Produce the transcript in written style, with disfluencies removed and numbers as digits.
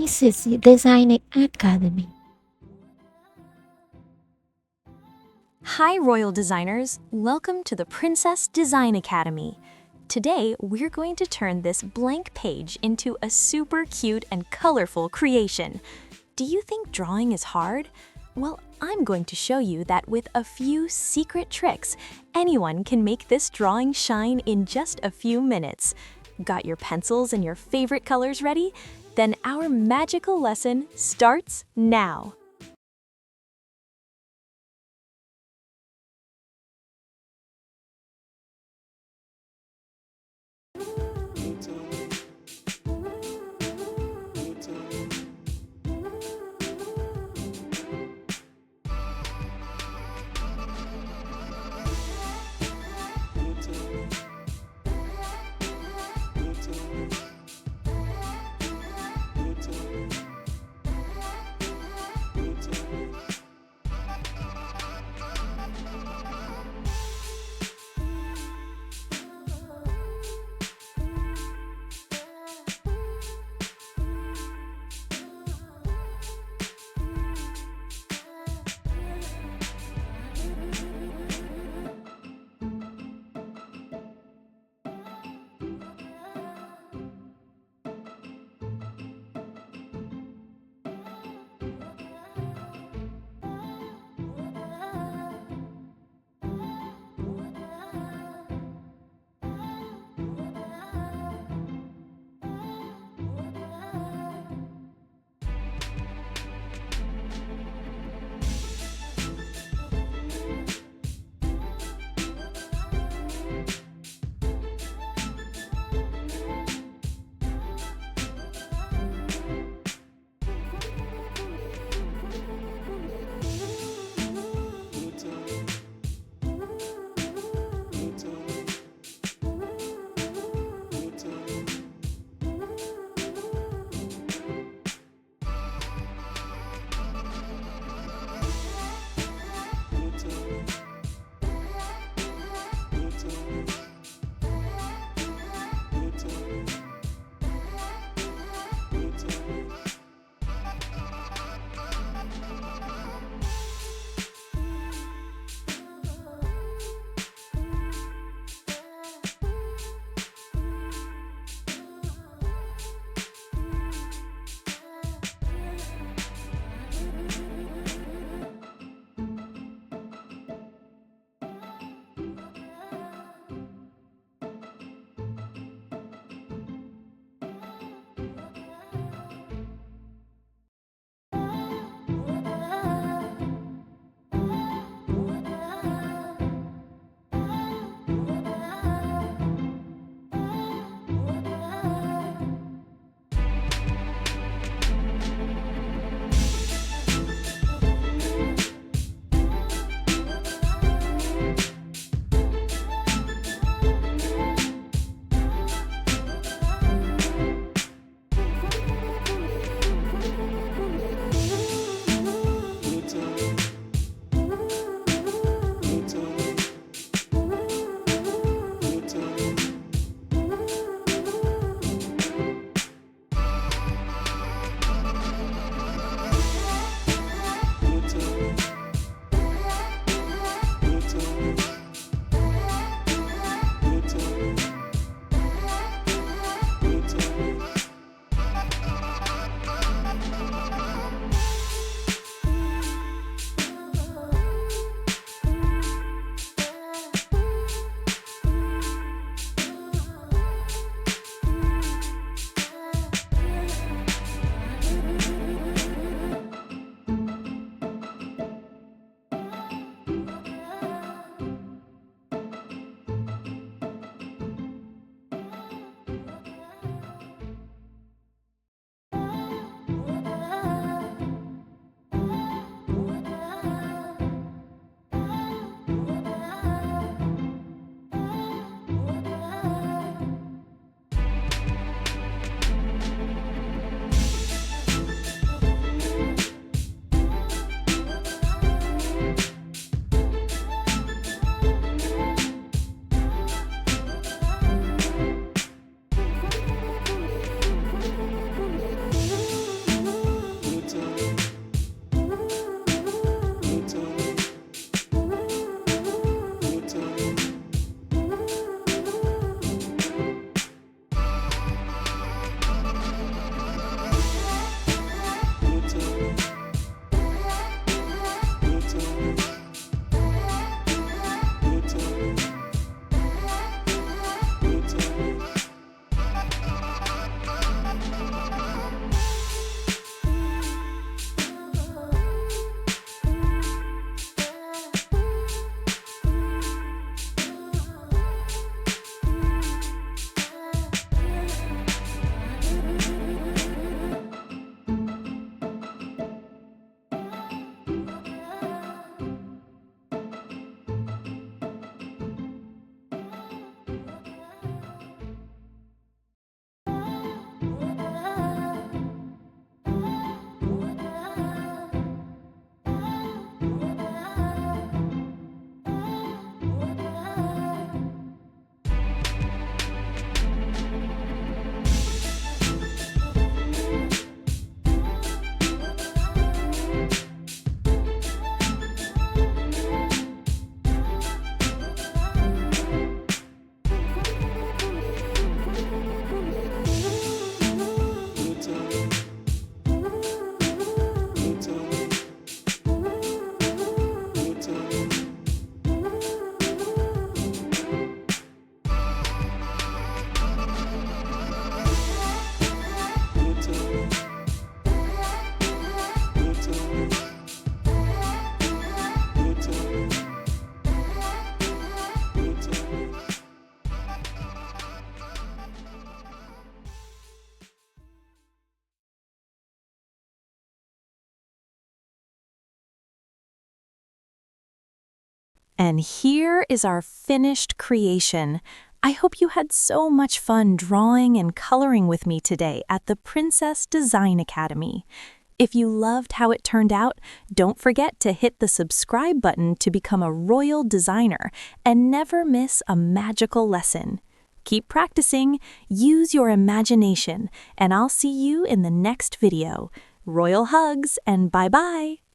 PCC Design Academy. Hi, Royal Designers! Welcome to the Princess Design Academy. Today, we're going to turn this blank page into a super cute and colorful creation. Do you think drawing is hard? Well, I'm going to show you that with a few secret tricks, anyone can make this drawing shine in just a few minutes. Got your pencils and your favorite colors ready? Then our magical lesson starts now. And here is our finished creation. I hope you had so much fun drawing and coloring with me today at the Princess Design Academy. If you loved how it turned out, don't forget to hit the subscribe button to become a royal designer and never miss a magical lesson. Keep practicing, use your imagination, and I'll see you in the next video. Royal hugs and bye-bye!